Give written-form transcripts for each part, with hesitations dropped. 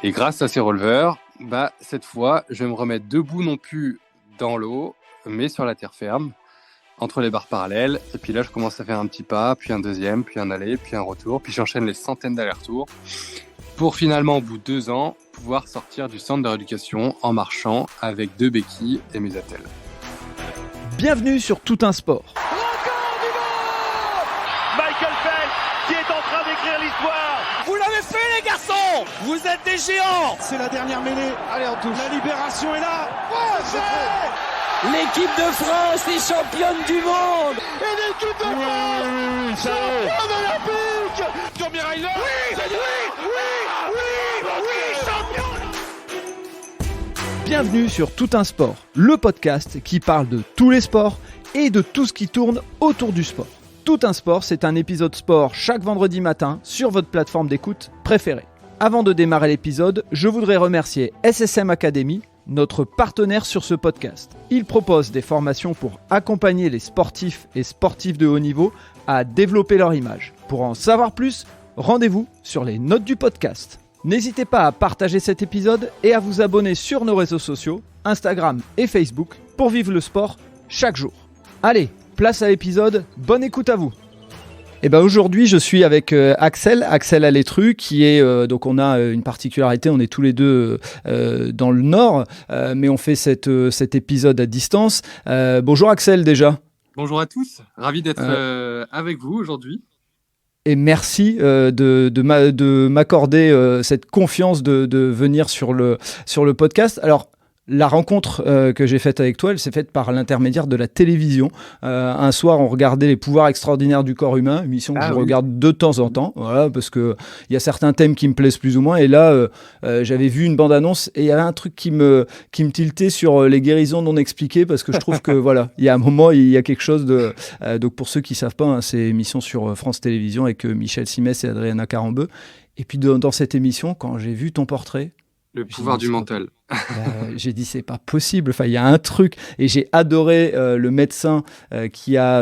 Et grâce à ces releveurs, cette fois, je vais me remettre debout non plus dans l'eau, mais sur la terre ferme, entre les barres parallèles. Et puis là, je commence à faire un petit pas, puis un deuxième, puis un aller, puis un retour. Puis j'enchaîne les centaines d'allers-retours pour finalement, au bout de 2 ans, pouvoir sortir du centre de rééducation en marchant avec 2 béquilles et mes attelles. Bienvenue sur Tout un sport. Record du monde, Michael Phelps qui est en train d'écrire l'histoire. Vous l'avez fait les garçons. Vous êtes des géants. C'est la dernière mêlée. Allez, on touche. La libération est là. L'équipe de France est championne du monde. Et l'équipe de France championne olympique. Tommy Reiner. Bienvenue sur Tout un sport, le podcast qui parle de tous les sports et de tout ce qui tourne autour du sport. Tout un sport, c'est un épisode sport chaque vendredi matin sur votre plateforme d'écoute préférée. Avant de démarrer l'épisode, je voudrais remercier SSM Academy, notre partenaire sur ce podcast. Il propose des formations pour accompagner les sportifs et sportifs de haut niveau à développer leur image. Pour en savoir plus, rendez-vous sur les notes du podcast. N'hésitez pas à partager cet épisode et à vous abonner sur nos réseaux sociaux, Instagram et Facebook, pour vivre le sport chaque jour. Allez, place à l'épisode, bonne écoute à vous. Et aujourd'hui, je suis avec Axel Alétru, qui est donc on a une particularité, on est tous les deux dans le Nord, mais on fait cet épisode à distance. Bonjour Axel déjà. Bonjour à tous, ravi d'être avec vous aujourd'hui. Et merci de m'accorder cette confiance de venir sur le podcast. Alors, la rencontre que j'ai faite avec toi, elle s'est faite par l'intermédiaire de la télévision. Un soir, on regardait Les pouvoirs extraordinaires du corps humain, émission que je regarde de temps en temps, voilà, parce qu'il y a certains thèmes qui me plaisent plus ou moins. Et là, j'avais vu une bande-annonce et il y avait un truc qui me tiltait sur les guérisons non expliquées, parce que je trouve que voilà, il y a un moment, il y a quelque chose de... donc pour ceux qui ne savent pas, hein, c'est une émission sur France Télévisions avec Michel Simès et Adriana Carambeu. Et puis dans cette émission, quand j'ai vu ton portrait... Le pouvoir du mental. J'ai dit c'est pas possible, enfin il y a un truc, et j'ai adoré le médecin qui a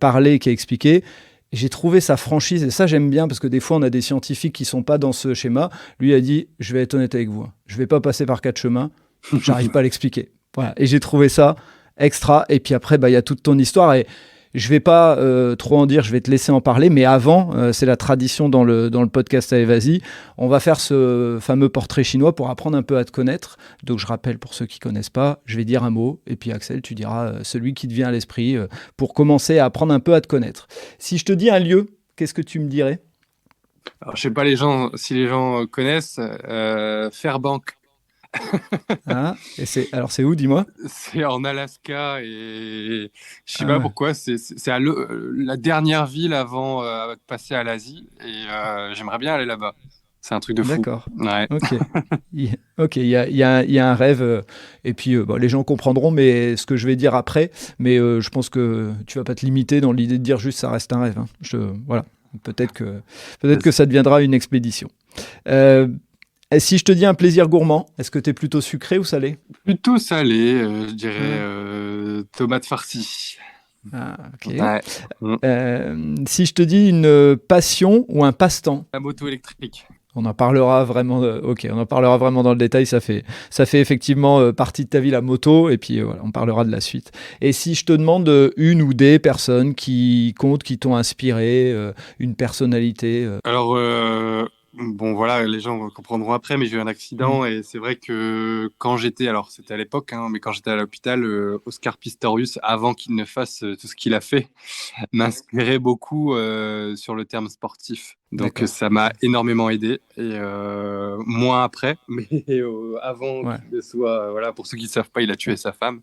parlé, qui a expliqué. J'ai trouvé sa franchise, et ça j'aime bien, parce que des fois on a des scientifiques qui sont pas dans ce schéma. Lui a dit, je vais être honnête avec vous, je vais pas passer par 4 chemins, j'arrive pas à l'expliquer. Voilà. Et j'ai trouvé ça extra. Et puis après il y a toute ton histoire, et je vais pas trop en dire, je vais te laisser en parler, mais avant, c'est la tradition dans le podcast Allez Vas-y, on va faire ce fameux portrait chinois pour apprendre un peu à te connaître. Donc je rappelle pour ceux qui connaissent pas, je vais dire un mot, et puis Axel, tu diras celui qui te vient à l'esprit pour commencer à apprendre un peu à te connaître. Si je te dis un lieu, qu'est-ce que tu me dirais ? Alors, je sais pas si les gens connaissent Fairbanks. Ah, et c'est où, dis-moi ? C'est en Alaska, et je sais pas pourquoi, c'est la dernière ville avant de passer à l'Asie, et j'aimerais bien aller là-bas. C'est un truc de fou. D'accord. Ouais. Ok, il y a un rêve, et puis les gens comprendront mais ce que je vais dire après, mais je pense que tu vas pas te limiter dans l'idée de dire juste ça reste un rêve. Hein. Voilà, peut-être que ça deviendra une expédition. Si je te dis un plaisir gourmand, est-ce que tu es plutôt sucré ou salé ? Plutôt salé, je dirais tomate farcie. Ah, ok. Ouais. Si je te dis une passion ou un passe-temps ? La moto électrique. On en parlera vraiment. On en parlera vraiment dans le détail. Ça fait effectivement partie de ta vie, la moto, et puis voilà, on parlera de la suite. Et si je te demande une ou des personnes qui comptent, qui t'ont inspiré, une personnalité. Alors. Bon, voilà, les gens comprendront après, mais j'ai eu un accident, et c'est vrai que quand j'étais, alors c'était à l'époque, hein, mais quand j'étais à l'hôpital, Oscar Pistorius, avant qu'il ne fasse tout ce qu'il a fait, m'inspirait beaucoup sur le terme sportif. Donc D'accord. ça m'a énormément aidé, et moins après, mais avant qu'il soit, voilà, pour ceux qui ne savent pas, il a tué sa femme.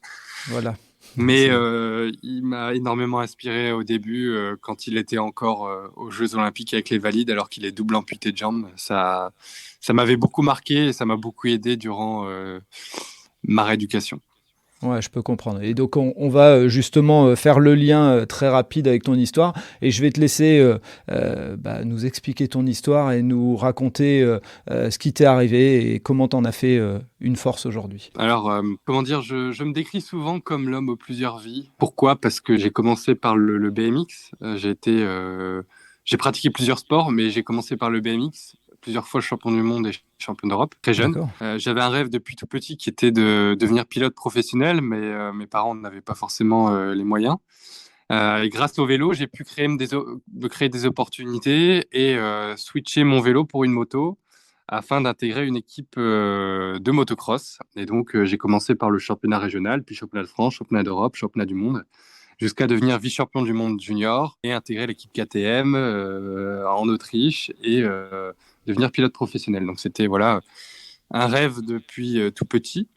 Voilà. Mais il m'a énormément inspiré au début, quand il était encore aux Jeux Olympiques avec les valides, alors qu'il est double amputé de jambes. Ça m'avait beaucoup marqué, et ça m'a beaucoup aidé durant ma rééducation. Ouais, je peux comprendre. Et donc, on va justement faire le lien très rapide avec ton histoire. Et je vais te laisser nous expliquer ton histoire et nous raconter ce qui t'est arrivé et comment t'en as fait une force aujourd'hui. Alors, comment dire, je me décris souvent comme l'homme aux plusieurs vies. Pourquoi ? Parce que j'ai commencé par le BMX. J'ai pratiqué plusieurs sports, mais j'ai commencé par le BMX plusieurs fois champion du monde et champion d'Europe, très jeune. D'accord. J'avais un rêve depuis tout petit qui était de devenir pilote professionnel, mais mes parents n'avaient pas forcément les moyens. Et grâce au vélo, j'ai pu créer des opportunités et switcher mon vélo pour une moto afin d'intégrer une équipe de motocross. Et donc, j'ai commencé par le championnat régional, puis championnat de France, championnat d'Europe, championnat du monde, jusqu'à devenir vice-champion du monde junior et intégrer l'équipe KTM en Autriche et devenir pilote professionnel. Donc, c'était voilà, un rêve depuis tout petit.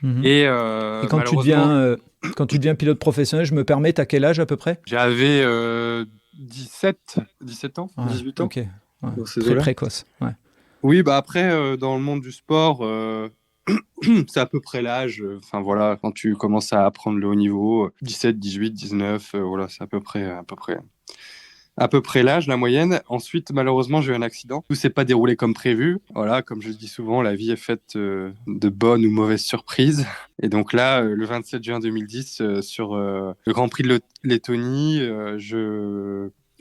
Mhm. Et, Et quand tu deviens pilote professionnel, je me permets, t'as quel âge à peu près? j'avais 17 ans, Ouais, 18 ans. ok. Ouais, Dans ces très eaux-là. précoce. Ouais. Oui, bah après, dans le monde du sport, c'est à peu près l'âge. Enfin voilà, quand tu commences à apprendre le haut niveau, 17, 18, 19, voilà, c'est à peu près l'âge, la moyenne. Ensuite, malheureusement, j'ai eu un accident. Tout s'est pas déroulé comme prévu. Voilà, comme je dis souvent, la vie est faite de bonnes ou mauvaises surprises. Et donc là, le 27 juin 2010, sur le Grand Prix de Lettonie,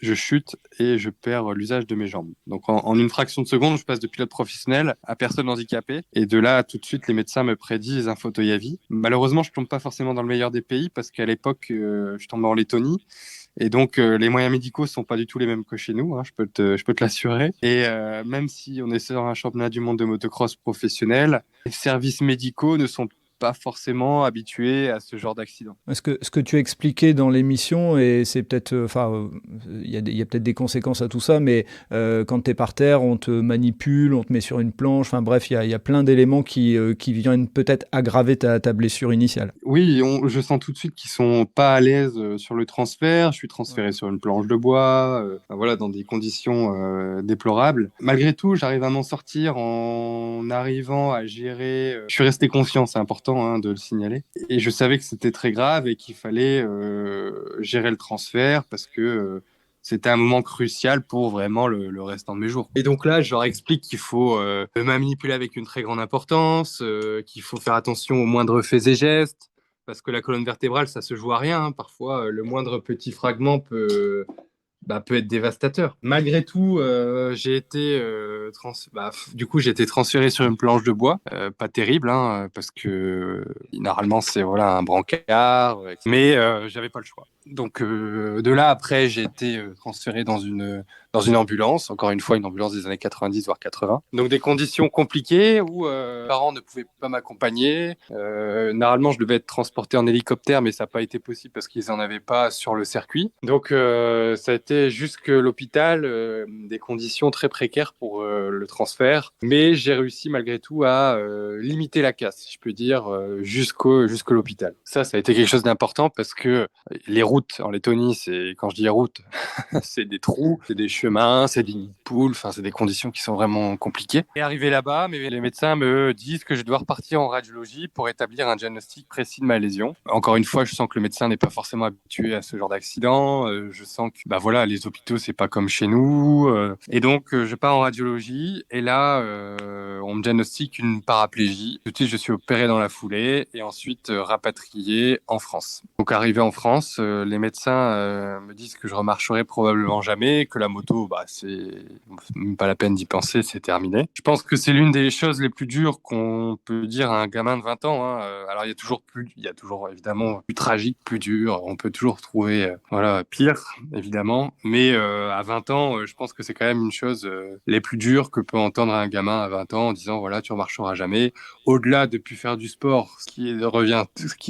je chute et je perds l'usage de mes jambes. Donc en une fraction de seconde, je passe de pilote professionnel à personne handicapée. Et de là, tout de suite, les médecins me prédisent un fauteuil à vie. Malheureusement, je tombe pas forcément dans le meilleur des pays parce qu'à l'époque, je tombe en Lettonie. Et donc, les moyens médicaux sont pas du tout les mêmes que chez nous, hein, je peux te l'assurer. Et même si on est sur un championnat du monde de motocross professionnel, les services médicaux ne sont pas forcément habitués à ce genre d'accident. Ce que tu expliquais dans l'émission, et c'est peut-être, il y a peut-être des conséquences à tout ça, mais quand tu es par terre, on te manipule, on te met sur une planche, enfin bref, il y a plein d'éléments qui viennent peut-être aggraver ta blessure initiale. Oui, je sens tout de suite qu'ils sont pas à l'aise sur le transfert. Je suis transféré sur une planche de bois, enfin, voilà, dans des conditions déplorables. Malgré tout, j'arrive à m'en sortir en arrivant à gérer. Je suis resté conscient, c'est important hein, de le signaler. Et je savais que c'était très grave et qu'il fallait gérer le transfert parce que c'était un moment crucial pour vraiment le restant de mes jours. Et donc là, je leur explique qu'il faut manipuler avec une très grande importance, qu'il faut faire attention aux moindres faits et gestes, parce que la colonne vertébrale, ça se joue à rien. Hein. Parfois, le moindre petit fragment peut être dévastateur. Malgré tout, j'ai été j'ai été transféré sur une planche de bois, pas terrible, hein, parce que normalement c'est voilà un brancard, mais j'avais pas le choix. Donc de là après, j'ai été transféré dans une ambulance, encore une fois une ambulance des années 90 voire 80. Donc des conditions compliquées où mes parents ne pouvaient pas m'accompagner. Normalement, je devais être transporté en hélicoptère, mais ça n'a pas été possible parce qu'ils en avaient pas sur le circuit. Donc ça a été jusque l'hôpital, des conditions très précaires pour le transfert. Mais j'ai réussi malgré tout à limiter la casse, si je peux dire, jusqu'à l'hôpital. Ça a été quelque chose d'important parce que les routes en Lettonie, quand je dis route, c'est des trous, c'est des chemins, c'est des nids de poules, enfin c'est des conditions qui sont vraiment compliquées. Et arrivé là-bas, les médecins me disent que je dois repartir en radiologie pour établir un diagnostic précis de ma lésion. Encore une fois, je sens que le médecin n'est pas forcément habitué à ce genre d'accident. Je sens que voilà, les hôpitaux c'est pas comme chez nous. Et donc je pars en radiologie et là on me diagnostique une paraplégie. Tout de suite, je suis opéré dans la foulée et ensuite rapatrié en France. Donc arrivé en France, les médecins me disent que je remarcherai probablement jamais, que la moto, c'est même pas la peine d'y penser, c'est terminé. Je pense que c'est l'une des choses les plus dures qu'on peut dire à un gamin de 20 ans. Hein. Alors il y a toujours évidemment plus tragique, plus dur. On peut toujours trouver pire, évidemment. Mais à 20 ans, je pense que c'est quand même une chose les plus dures que peut entendre un gamin à 20 ans en disant voilà, tu remarcheras jamais. Au-delà de plus faire du sport, ce qui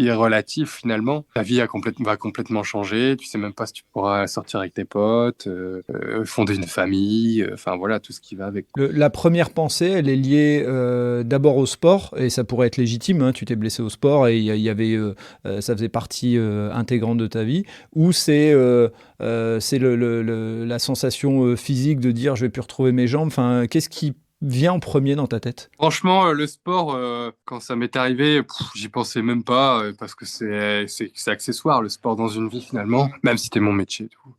est relatif finalement, ta vie va complètement changer. Tu sais même pas si tu pourras sortir avec tes potes, fonder une famille, enfin voilà tout ce qui va avec. La première pensée, elle est liée d'abord au sport, et ça pourrait être légitime, hein, tu t'es blessé au sport et ça faisait partie intégrante de ta vie, ou c'est la sensation physique de dire je vais plus retrouver mes jambes, enfin, qu'est-ce qui vient en premier dans ta tête? Franchement, le sport, quand ça m'est arrivé, j'y pensais même pas parce que c'est accessoire le sport dans une vie finalement, même si c'était mon métier et tout.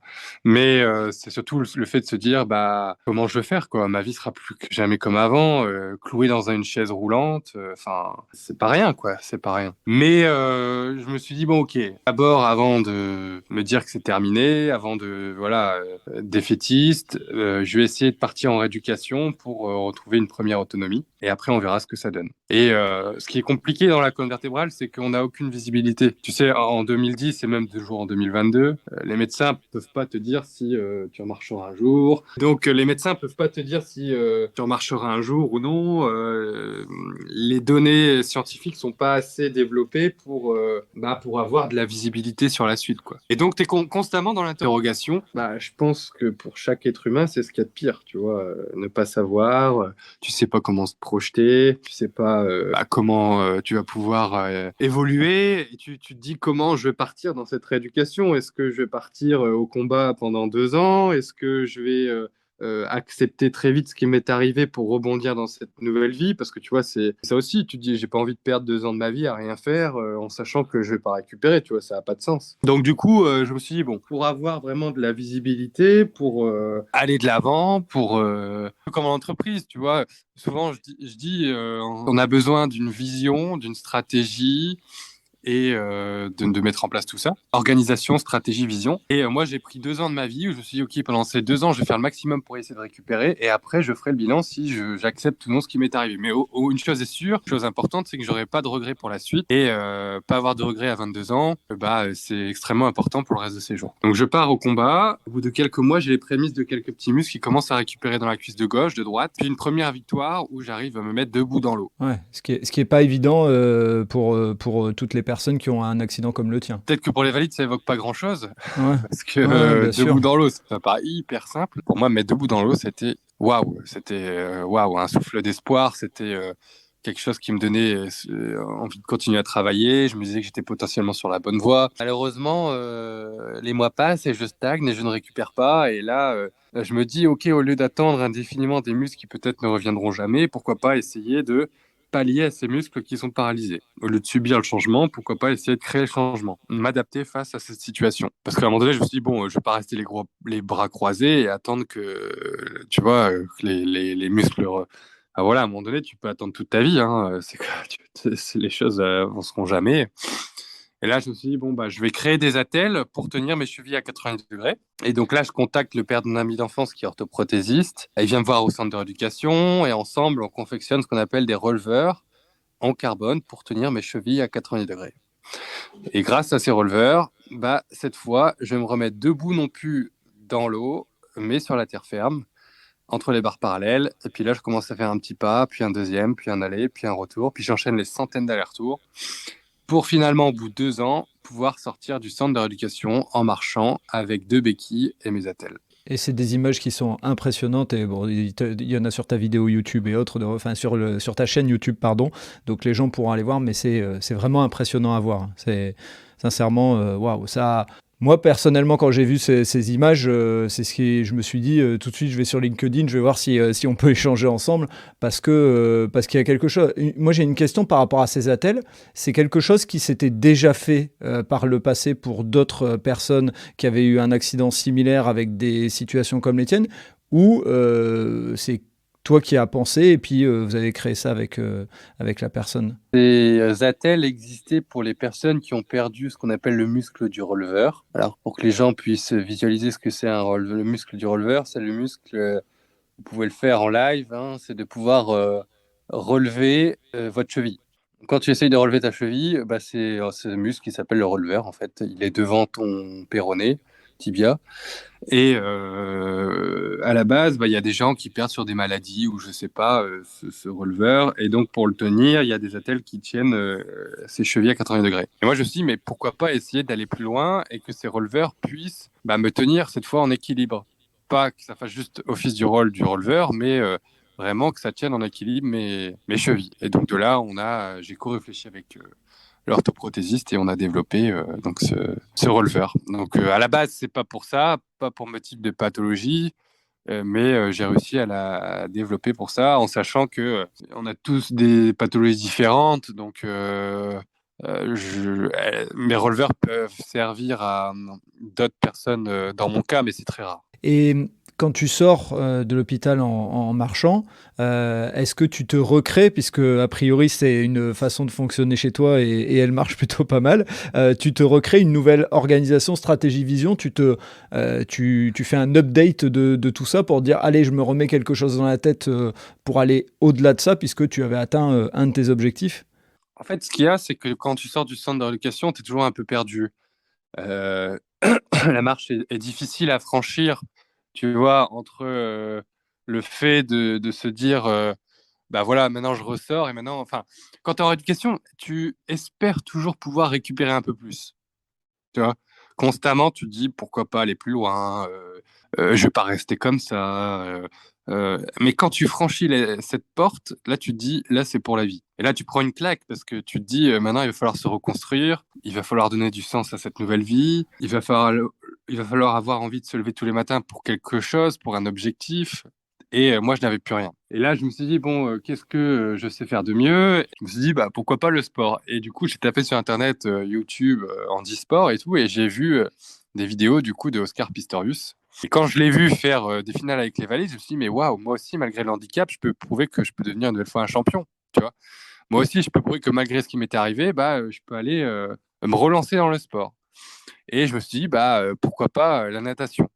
Mais c'est surtout le fait de se dire bah comment je vais faire quoi. Ma vie sera plus que jamais comme avant, cloué dans une chaise roulante. Enfin, c'est pas rien quoi, c'est pas rien. Mais je me suis dit bon ok, d'abord avant de me dire que c'est terminé, avant de voilà défaitiste, je vais essayer de partir en rééducation pour retrouver une première autonomie. Et après, on verra ce que ça donne. Et ce qui est compliqué dans la colonne vertébrale, c'est qu'on n'a aucune visibilité. Tu sais, en 2010 et même toujours en 2022, les médecins peuvent pas te dire si tu remarcheras un jour. Donc, les médecins peuvent pas te dire si tu remarcheras un jour ou non. Les données scientifiques sont pas assez développées pour avoir de la visibilité sur la suite, quoi. Et donc, tu es constamment dans l'interrogation. Bah, je pense que pour chaque être humain, c'est ce qu'il y a de pire, tu vois. Ne pas savoir, tu sais pas comment se projeter, tu sais pas comment tu vas pouvoir évoluer. Et tu te dis comment je vais partir dans cette rééducation. Est-ce que je vais partir au combat pendant 2 ans? Est-ce que je vais accepter très vite ce qui m'est arrivé pour rebondir dans cette nouvelle vie? Parce que tu vois, c'est ça aussi. Tu te dis, j'ai pas envie de perdre 2 ans de ma vie à rien faire en sachant que je vais pas récupérer. Tu vois, ça a pas de sens. Donc du coup, je me suis dit bon, pour avoir vraiment de la visibilité, pour aller de l'avant, pour comme en entreprise, tu vois. Souvent, je dis on a besoin d'une vision, d'une stratégie et de mettre en place tout ça. Organisation, stratégie, vision. Et moi, j'ai pris 2 ans de ma vie où je me suis dit, OK, pendant ces 2 ans, je vais faire le maximum pour essayer de récupérer. Et après, je ferai le bilan si j'accepte ou non ce qui m'est arrivé. Mais une chose est sûre, une chose importante, c'est que j'aurai pas de regrets pour la suite. Et pas avoir de regrets à 22 ans, c'est extrêmement important pour le reste de ses jours. Donc, je pars au combat. Au bout de quelques mois, j'ai les prémices de quelques petits muscles qui commencent à récupérer dans la cuisse de gauche, de droite. Puis une première victoire où j'arrive à me mettre debout dans l'eau. Ouais, ce qui est pas évident pour toutes les personnes qui ont un accident comme le tien. Peut-être que pour les valides, ça évoque pas grand-chose. Ouais. Parce que Bien sûr. debout dans l'eau, ça paraît hyper simple. Pour moi, mettre debout dans l'eau, c'était waouh. C'était waouh, un souffle d'espoir. C'était quelque chose qui me donnait envie de continuer à travailler. Je me disais que j'étais potentiellement sur la bonne voie. Malheureusement, les mois passent et je stagne et je ne récupère pas. Et là, je me dis, OK, au lieu d'attendre indéfiniment des muscles qui peut-être ne reviendront jamais, pourquoi pas essayer de pallier à ces muscles qui sont paralysés. Au lieu de subir le changement, pourquoi pas essayer de créer le changement, m'adapter face à cette situation. Parce qu'à un moment donné, je me suis dit, bon, je vais pas rester les bras croisés et attendre que, tu vois, que les muscles... voilà, à un moment donné, tu peux attendre toute ta vie. Hein. Les choses n'avanceront jamais. Et là, je me suis dit, bon, je vais créer des attelles pour tenir mes chevilles à 90 degrés. Et donc là, je contacte le père d'un ami d'enfance qui est orthoprothésiste. Il vient me voir au centre de rééducation et ensemble, on confectionne ce qu'on appelle des releveurs en carbone pour tenir mes chevilles à 90 degrés. Et grâce à ces releveurs, cette fois, je vais me remettre debout non plus dans l'eau, mais sur la terre ferme, entre les barres parallèles. Et puis là, je commence à faire un petit pas, puis un deuxième, puis un aller, puis un retour. Puis j'enchaîne les centaines d'allers-retours pour finalement, au bout de 2 ans, pouvoir sortir du centre de rééducation en marchant avec 2 béquilles et mes attelles. Et c'est des images qui sont impressionnantes. Et bon, il y en a sur ta vidéo YouTube et autres, sur ta chaîne YouTube, pardon. Donc les gens pourront aller voir, mais c'est vraiment impressionnant à voir. C'est sincèrement, waouh, ça. Moi, personnellement, quand j'ai vu ces images, c'est ce que je me suis dit, tout de suite, je vais sur LinkedIn, je vais voir si on peut échanger ensemble, parce qu'il y a quelque chose. Moi, j'ai une question par rapport à ces attelles. C'est quelque chose qui s'était déjà fait par le passé pour d'autres personnes qui avaient eu un accident similaire avec des situations comme les tiennes, ou c'est toi qui as pensé et puis vous avez créé ça avec la personne? Ces attelles existaient pour les personnes qui ont perdu ce qu'on appelle le muscle du releveur. Alors, pour que les gens puissent visualiser ce que c'est le muscle du releveur, c'est le muscle, vous pouvez le faire en live, hein, c'est de pouvoir relever votre cheville. Quand tu essayes de relever ta cheville, c'est ce muscle qui s'appelle le releveur, en fait. Il est devant ton péroné, tibia. Et à la base, il y a des gens qui perdent sur des maladies ou je sais pas ce releveur. Et donc pour le tenir, il y a des attelles qui tiennent ces chevilles à 80 degrés. Et moi je me suis dit, mais pourquoi pas essayer d'aller plus loin et que ces releveurs puissent me tenir cette fois en équilibre. Pas que ça fasse juste office du rôle du releveur, mais vraiment que ça tienne en équilibre mes chevilles. Et donc de là, j'ai co-réfléchi avec l'orthoprothésiste et on a développé donc ce releveur. Donc à la base, c'est pas pour ça, pas pour motif de pathologie, Mais j'ai réussi à la développer pour ça, en sachant que on a tous des pathologies différentes. Donc, mes releveurs peuvent servir à d'autres personnes dans mon cas, mais c'est très rare. Et quand tu sors de l'hôpital en marchant, est-ce que tu te recrées, puisque a priori c'est une façon de fonctionner chez toi et elle marche plutôt pas mal, tu te recrées une nouvelle organisation, stratégie, vision, tu fais un update de tout ça pour dire allez, je me remets quelque chose dans la tête pour aller au-delà de ça, puisque tu avais atteint un de tes objectifs? En fait, ce qu'il y a, c'est que quand tu sors du centre de rééducation, tu es toujours un peu perdu. Euh, la marche est difficile à franchir, tu vois, entre le fait de se dire, bah voilà, maintenant je ressors et maintenant, enfin, quand tu es en rééducation, tu espères toujours pouvoir récupérer un peu plus, tu vois. Constamment, tu te dis pourquoi pas aller plus loin, je vais pas rester comme ça. Mais quand tu franchis cette porte, là tu te dis, là c'est pour la vie. Et là tu prends une claque parce que tu te dis, maintenant il va falloir se reconstruire, il va falloir donner du sens à cette nouvelle vie, il va falloir avoir envie de se lever tous les matins pour quelque chose, pour un objectif. Et moi, je n'avais plus rien. Et là, je me suis dit, bon, qu'est-ce que je sais faire de mieux? Et je me suis dit, bah, pourquoi pas le sport? Et du coup, j'ai tapé sur Internet, YouTube, handisport et tout, et j'ai vu des vidéos, du coup, de Oscar Pistorius. Et quand je l'ai vu faire des finales avec les Valides, je me suis dit, mais waouh, moi aussi, malgré le handicap, je peux prouver que je peux devenir une nouvelle fois un champion, tu vois. Moi aussi, je peux prouver que malgré ce qui m'était arrivé, bah, je peux aller me relancer dans le sport. Et je me suis dit, bah, pourquoi pas la natation?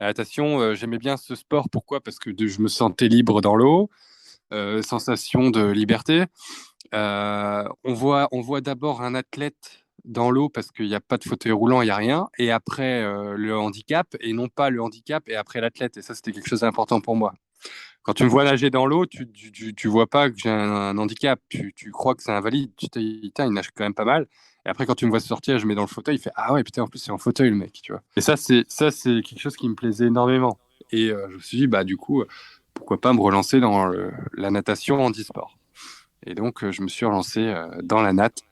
La natation, j'aimais bien ce sport. Pourquoi? Parce que je me sentais libre dans l'eau, sensation de liberté. On voit d'abord un athlète dans l'eau parce qu'il n'y a pas de fauteuil roulant, il n'y a rien. Et après, le handicap, et non pas le handicap et après l'athlète. Et ça, c'était quelque chose d'important pour moi. Quand tu me vois nager dans l'eau, tu vois pas que j'ai un handicap. Tu crois que c'est invalide. Tu te dis, putain, il nage quand même pas mal. Et après, quand tu me vois sortir, je mets dans le fauteuil, il fait, ah ouais, putain, en plus, c'est en fauteuil, le mec, tu vois. Et ça, c'est quelque chose qui me plaisait énormément. Et je me suis dit, bah, du coup, pourquoi pas me relancer dans la natation handisport. Et donc, je me suis relancé dans la natte,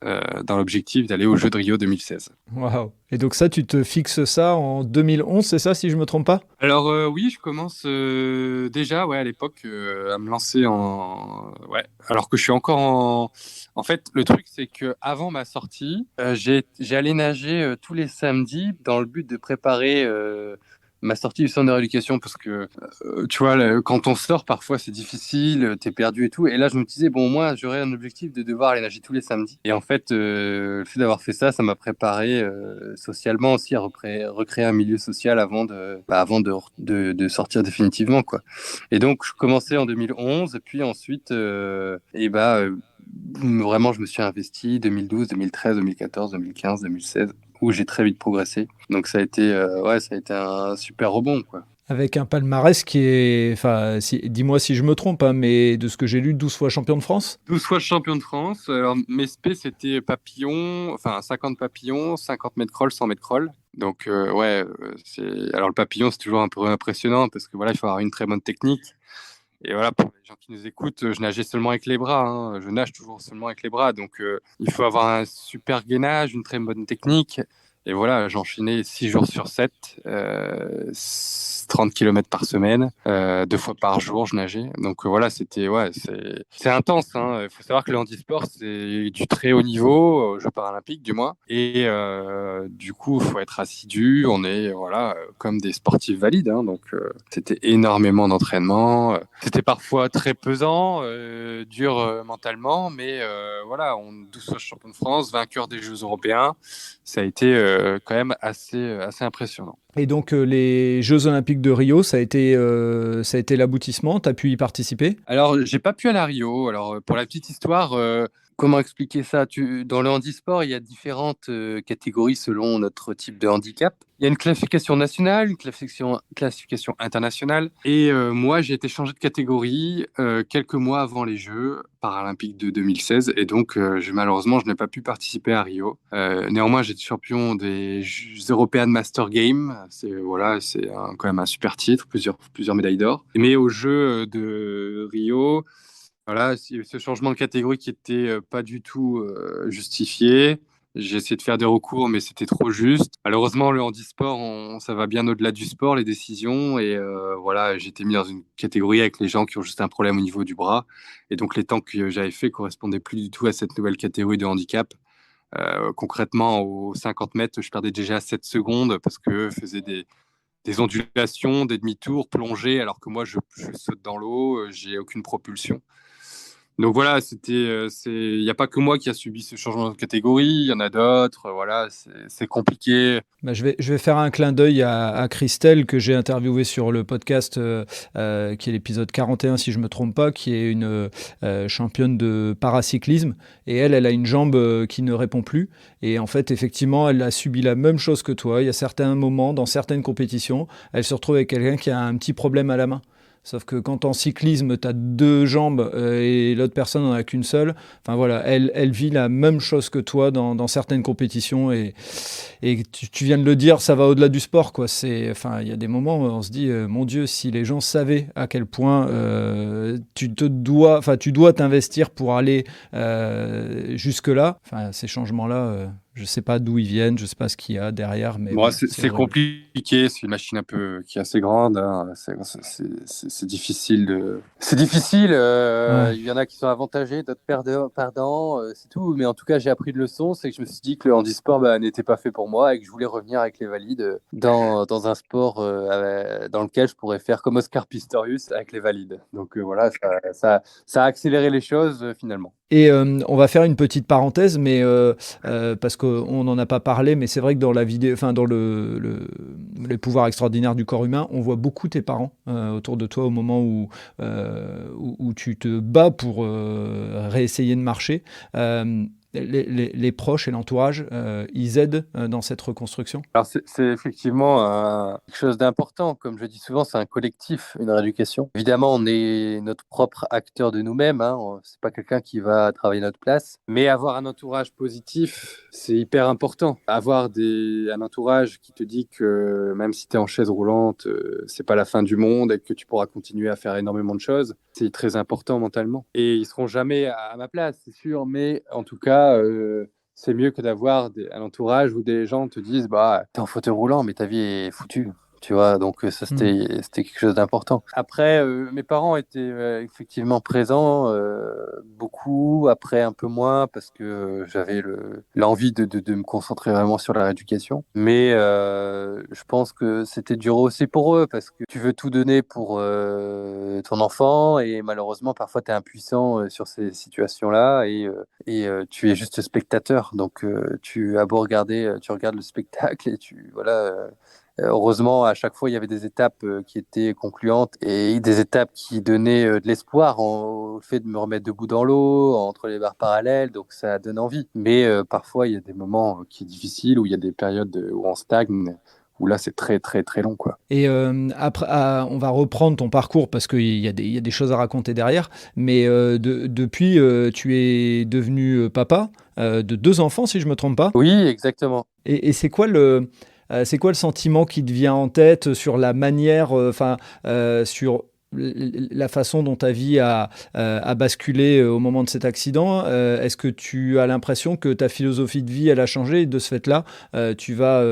dans l'objectif d'aller aux Jeux de Rio 2016. Waouh! Et donc ça, tu te fixes ça en 2011, c'est ça, si je me trompe pas? Alors oui, je commence déjà, ouais, à l'époque, à me lancer en, ouais. Alors que je suis encore en. En fait, le truc, c'est que avant ma sortie, j'ai allé nager tous les samedis dans le but de préparer ma sortie du centre de rééducation parce que tu vois, quand on sort, parfois c'est difficile, t'es perdu et tout. Et là, je me disais, bon, moi, j'aurais un objectif de devoir aller nager tous les samedis. Et en fait, le fait d'avoir fait ça, ça m'a préparé socialement aussi à recréer un milieu social avant de sortir définitivement, quoi. Et donc, je commençais en 2011, et puis ensuite, vraiment, je me suis investi 2012, 2013, 2014, 2015, 2016 où j'ai très vite progressé. Donc ouais, ça a été un super rebond, quoi. Avec un palmarès qui est, enfin, dis-moi si je me trompe, hein, mais de ce que j'ai lu, 12 fois champion de France? 12 fois champion de France. Alors, mes spé, c'était papillon, enfin 50 papillons, 50 mètres crawl, 100 mètres crawl. Donc, ouais, alors le papillon, c'est toujours un peu impressionnant parce que voilà, il faut avoir une très bonne technique. Et voilà, pour les gens qui nous écoutent, je nageais seulement avec les bras, hein. Je nage toujours seulement avec les bras. Donc, il faut avoir un super gainage, une très bonne technique. Et voilà, j'enchaînais 6 jours sur 7, 30 km par semaine, 2 fois par jour, je nageais. Donc voilà, ouais, c'est intense, hein. Il faut savoir que le handisport, c'est du très haut niveau, aux Jeux paralympiques du moins. Et du coup, il faut être assidu. On est voilà, comme des sportifs valides, hein. Donc c'était énormément d'entraînement. C'était parfois très pesant, dur mentalement, mais voilà, on 12 fois champion de France, vainqueur des Jeux européens. Ça a été quand même assez impressionnant. Et donc les Jeux Olympiques de Rio, ça a été l'aboutissement, tu as pu y participer? Alors, j'ai pas pu aller à Rio. Alors, pour la petite histoire, comment expliquer ça? Dans le handisport, il y a différentes catégories selon notre type de handicap. Il y a une classification nationale, une classification internationale. Et moi, j'ai été changé de catégorie quelques mois avant les Jeux paralympiques de 2016. Et donc, malheureusement, je n'ai pas pu participer à Rio. Néanmoins, j'étais champion des European Master Games. Voilà, c'est quand même un super titre, plusieurs médailles d'or. Mais aux Jeux de Rio, voilà, ce changement de catégorie qui était pas du tout justifié. J'ai essayé de faire des recours, mais c'était trop juste. Malheureusement, le handisport, ça va bien au-delà du sport, les décisions. Et voilà, j'ai été mis dans une catégorie avec les gens qui ont juste un problème au niveau du bras. Et donc, les temps que j'avais fait correspondaient plus du tout à cette nouvelle catégorie de handicap. Concrètement, aux 50 mètres, je perdais déjà 7 secondes parce que je faisais des ondulations, des demi-tours, plongées, alors que moi, je saute dans l'eau, j'ai aucune propulsion. Donc voilà, il n'y a pas que moi qui a subi ce changement de catégorie, il y en a d'autres, voilà, c'est compliqué. Bah, je vais faire un clin d'œil à Christelle que j'ai interviewée sur le podcast qui est l'épisode 41 si je ne me trompe pas, qui est une championne de paracyclisme et elle a une jambe qui ne répond plus et en fait effectivement elle a subi la même chose que toi. Il y a certains moments dans certaines compétitions, elle se retrouve avec quelqu'un qui a un petit problème à la main. Sauf que quand en cyclisme, tu as deux jambes et l'autre personne n'en a qu'une seule, enfin voilà, elle vit la même chose que toi dans certaines compétitions et tu viens de le dire, ça va au-delà du sport, quoi. Enfin, il y a des moments où on se dit, mon Dieu, si les gens savaient à quel point tu dois t'investir pour aller jusque-là. Enfin, ces changements-là, je sais pas d'où ils viennent, je sais pas ce qu'il y a derrière, mais Bon, bon, c'est compliqué, c'est une machine un peu qui est assez grande, hein. C'est difficile C'est difficile, Ouais. il y en a qui sont avantagés, d'autres perdants, c'est tout. Mais en tout cas, j'ai appris de leçon, c'est que je me suis dit que le handisport n'était pas fait pour moi et que je voulais revenir avec les valides dans un sport dans lequel je pourrais faire comme Oscar Pistorius avec les valides. Donc voilà, ça a accéléré les choses finalement. Et on va faire une petite parenthèse, mais parce qu'on n'en a pas parlé, mais c'est vrai que dans la vidéo, enfin dans les pouvoirs extraordinaires du corps humain, on voit beaucoup tes parents autour de toi au moment où tu te bats pour réessayer de marcher. Les proches et l'entourage, ils aident dans cette reconstruction. Alors c'est effectivement quelque chose d'important. Comme je dis souvent, c'est un collectif, une rééducation. Évidemment, on est notre propre acteur de nous-mêmes. Hein. C'est pas quelqu'un qui va travailler notre place. Mais avoir un entourage positif, c'est hyper important. Avoir un entourage qui te dit que même si tu es en chaise roulante, c'est pas la fin du monde et que tu pourras continuer à faire énormément de choses, c'est très important mentalement. Et ils seront jamais à ma place, c'est sûr. Mais en tout cas, c'est mieux que d'avoir un entourage où des gens te disent t'es en fauteuil roulant mais ta vie est foutue, tu vois. Donc ça c'était quelque chose d'important. Après mes parents étaient effectivement présents beaucoup, après un peu moins parce que j'avais l'envie de me concentrer vraiment sur la rééducation, mais je pense que c'était dur aussi pour eux parce que tu veux tout donner pour ton enfant et malheureusement parfois tu es impuissant sur ces situations-là et tu es juste spectateur. Donc tu as beau regarder, tu regardes le spectacle et heureusement, à chaque fois, il y avait des étapes qui étaient concluantes et des étapes qui donnaient de l'espoir au fait de me remettre debout dans l'eau, entre les barres parallèles, donc ça donne envie. Mais parfois, il y a des moments qui sont difficiles, où il y a des périodes où on stagne, où là, c'est très, très, très long, quoi. Et après, on va reprendre ton parcours parce qu'il y a des choses à raconter derrière. Mais depuis, tu es devenu papa de 2 enfants, si je me trompe pas. Oui, exactement. Et c'est quoi le sentiment qui te vient en tête sur la manière, sur la façon dont ta vie a basculé au moment de cet accident? Est-ce que tu as l'impression que ta philosophie de vie, elle a changé et de ce fait-là, tu vas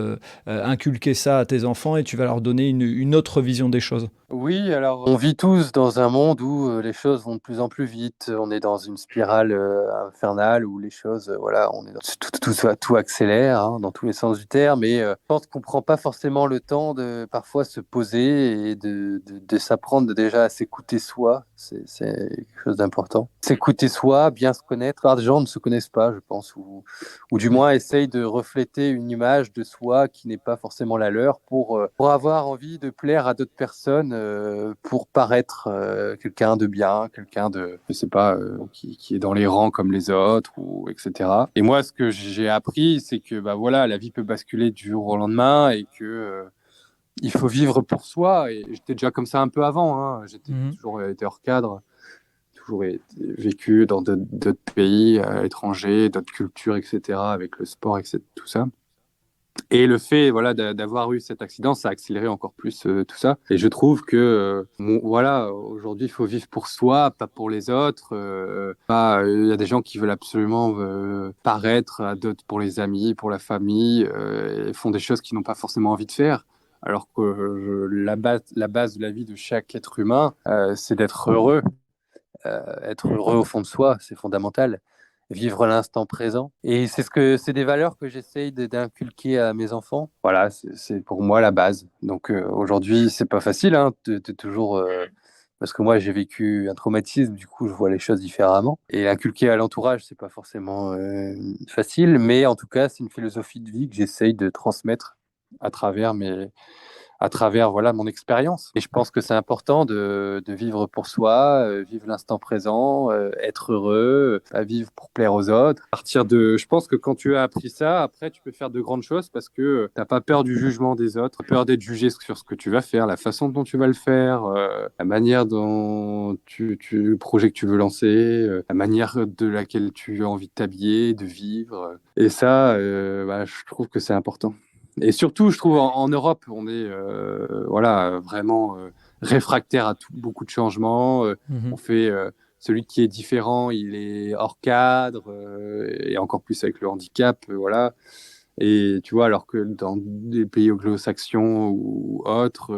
inculquer ça à tes enfants et tu vas leur donner une autre vision des choses? Oui, alors on vit tous dans un monde où les choses vont de plus en plus vite. On est dans une spirale infernale où les choses, tout accélère hein, dans tous les sens du terme. Et je pense qu'on prend pas forcément le temps de parfois se poser et de s'apprendre déjà à s'écouter soi. C'est quelque chose d'important. S'écouter soi, bien se connaître. Alors, des gens ne se connaissent pas, je pense, ou du moins essayent de refléter une image de soi qui n'est pas forcément la leur pour avoir envie de plaire à d'autres personnes, pour paraître quelqu'un de bien, quelqu'un de, je sais pas, qui est dans les rangs comme les autres, etc. Et moi, ce que j'ai appris, c'est que voilà, la vie peut basculer du jour au lendemain et que il faut vivre pour soi. Et j'étais déjà comme ça un peu avant. Hein. J'étais toujours été hors cadre, toujours vécu dans d'autres pays étrangers, d'autres cultures, etc. Avec le sport, etc. Tout ça. Et le fait voilà, d'avoir eu cet accident, ça a accéléré encore plus tout ça. Et je trouve que voilà, aujourd'hui, il faut vivre pour soi, pas pour les autres. Il y a des gens qui veulent absolument paraître à d'autres pour les amis, pour la famille, et font des choses qu'ils n'ont pas forcément envie de faire. Alors que la base de la vie de chaque être humain, c'est d'être heureux. Être heureux au fond de soi, c'est fondamental. Vivre l'instant présent. Et c'est des valeurs que j'essaye d'inculquer à mes enfants. Voilà, c'est pour moi la base. Donc aujourd'hui, c'est pas facile, hein, de toujours. Parce que moi, j'ai vécu un traumatisme, du coup, je vois les choses différemment. Et inculquer à l'entourage, c'est pas forcément facile, mais en tout cas, c'est une philosophie de vie que j'essaye de transmettre à travers voilà, mon expérience. Et je pense que c'est important de vivre pour soi, vivre l'instant présent, être heureux, pas vivre pour plaire aux autres. Je pense que quand tu as appris ça, après, tu peux faire de grandes choses parce que t'as pas peur du jugement des autres, peur d'être jugé sur ce que tu vas faire, la façon dont tu vas le faire, la manière dont le projet que tu veux lancer, la manière de laquelle tu as envie de t'habiller, de vivre. Et ça, je trouve que c'est important. Et surtout, je trouve en Europe, on est voilà, vraiment réfractaire à beaucoup de changements. On fait celui qui est différent, il est hors cadre, et encore plus avec le handicap, voilà. Et tu vois, alors que dans des pays anglo-saxons ou autres,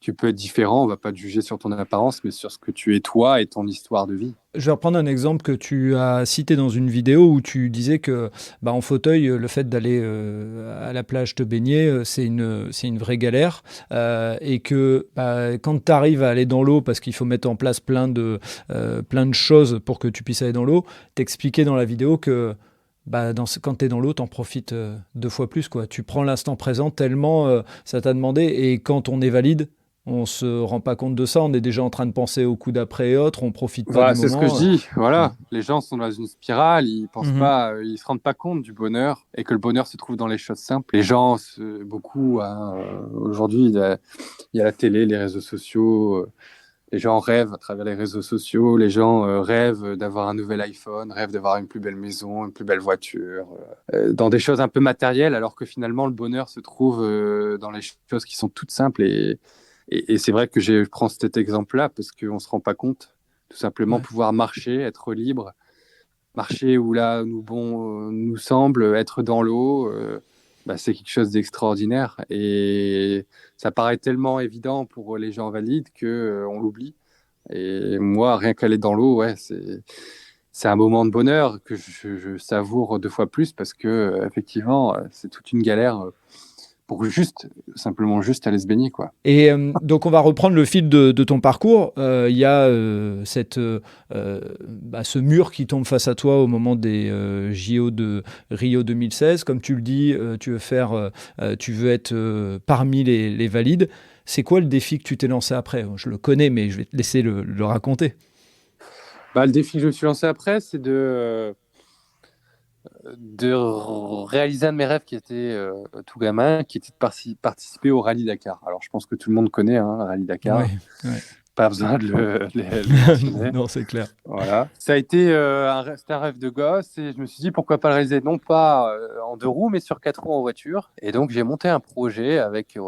tu peux être différent, on va pas te juger sur ton apparence, mais sur ce que tu es toi et ton histoire de vie. Je vais reprendre un exemple que tu as cité dans une vidéo où tu disais que en fauteuil, le fait d'aller à la plage te baigner, c'est une vraie galère, et que quand tu arrives à aller dans l'eau, parce qu'il faut mettre en place plein de choses pour que tu puisses aller dans l'eau, t'expliquais dans la vidéo que quand tu es dans l'eau, tu en profites 2 fois plus, quoi. Tu prends l'instant présent tellement ça t'a demandé, et quand on est valide, on se rend pas compte de ça, on est déjà en train de penser au coup d'après et autres, on profite pas du C'est moment. ce que je dis, voilà. Les gens sont dans une spirale, ils pensent pas, ils se rendent pas compte du bonheur et que le bonheur se trouve dans les choses simples. Les gens, aujourd'hui, il y a la télé, les réseaux sociaux, les gens rêvent à travers les réseaux sociaux, les gens rêvent d'avoir un nouvel iPhone, rêvent d'avoir une plus belle maison, une plus belle voiture, dans des choses un peu matérielles, alors que finalement, le bonheur se trouve dans les choses qui sont toutes simples. Et c'est vrai que je prends cet exemple-là parce qu'on ne se rend pas compte. Tout simplement, pouvoir marcher, être libre, marcher où là nous semble, être dans l'eau, c'est quelque chose d'extraordinaire. Et ça paraît tellement évident pour les gens valides qu'on l'oublie. Et moi, rien qu'aller dans l'eau, c'est un moment de bonheur que je savoure 2 fois plus parce que effectivement, c'est toute une galère pour simplement aller se baigner, quoi. Et donc on va reprendre le fil de ton parcours. Il y a ce mur qui tombe face à toi au moment des JO de Rio 2016. Comme tu le dis, tu veux être parmi les valides. C'est quoi le défi que tu t'es lancé après ? Je le connais, mais je vais te laisser le raconter. Le défi que je me suis lancé après, c'est de réaliser un de mes rêves qui était tout gamin, qui était de participer au Rallye Dakar. Alors, je pense que tout le monde connaît le Rallye Dakar. Ouais. Pas besoin de le mentionner. Non, c'est clair. Voilà. Ça a été c'était un rêve de gosse et je me suis dit pourquoi pas le réaliser, non pas en 2 roues, mais sur 4 roues en voiture. Et donc, j'ai monté un projet avec